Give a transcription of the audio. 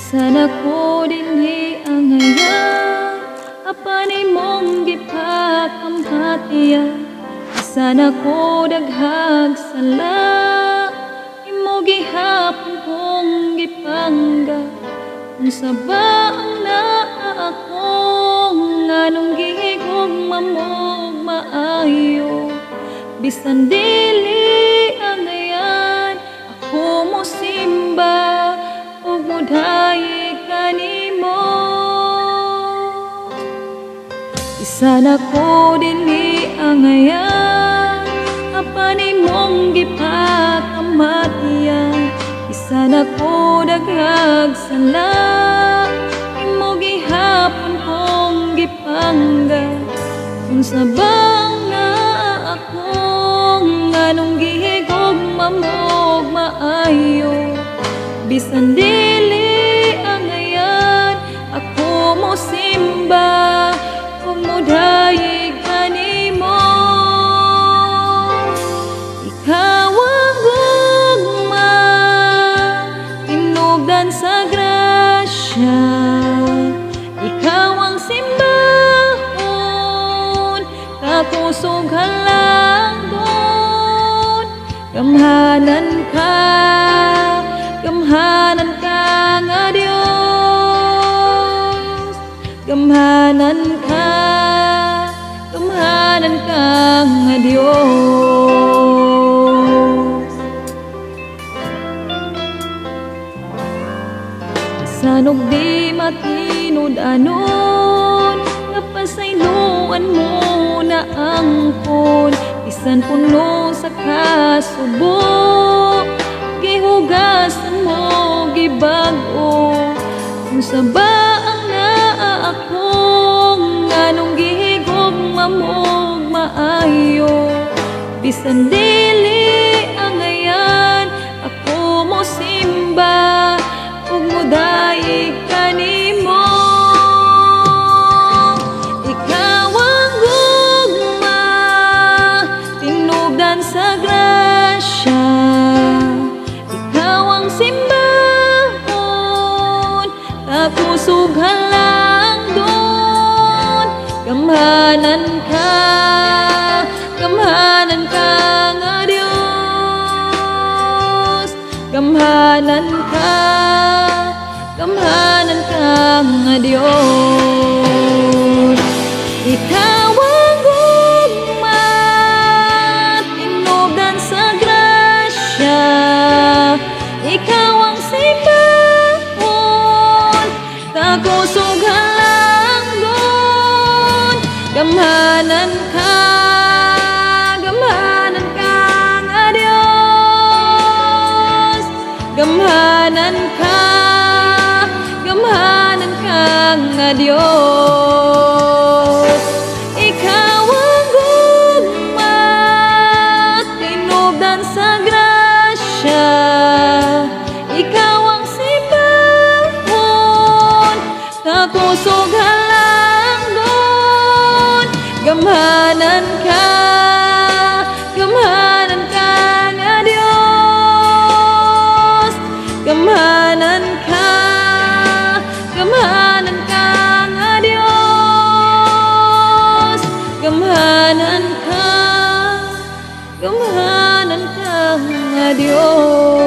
Sana ko dinhi angayan, apanay mong gipakamhatiya. Sana ko daghag sala, imo gihapon kong gipangga. Unsa ba ang naa akong nganong gihigugma mo maayo? Bisan dili angayan, ako mo simba ug mudhayi kanimo. Sana ko dili angayan, apanay mong gipakamatiyan. Sana ko daghag sala, imo gihapon kong gipangga. Unsa ba ang naa akong nganong gihigugma mo maayo? Bisan dili angayan, ako mo simba ug mudhayi kanimo. Ikaw ang gugma, tinubdan sa grasya. Ikaw ang simbahon, kakusog halangdon. Gamhanan ka nga Dios. Gamhanan ka nga Dios. Sanog di matinud-anon, napasayloan mo na angkon. Bisan puno sa kasubo, gihugasan mo gibag-o. Unsa ba ang naa akong nganong gihigugma mo maayo? Bisan dili angayan, ako mo simba ug mudhayi kanimo. Ikaw ang gugma, tinubdan sa grasya. Ikaw ang simbahon, kakusog halangdon. Gamhanan ka nga Dios. Gamhanan ka nga Dios. Ikaw ang gugma, tinubdan sa grasya. Ikaw ang simbahon, kakusog halangdon. Gamhanan ka nga Dios. Gamhanan ka nga Dios. Ikaw ang gugma, tinubdan sa grasya. Ikaw ang simbahon, kakusog halangdon. Gamhanan ka nga Dios. Gamhanan ka nga Dios. Gamhanan ka nga Dios.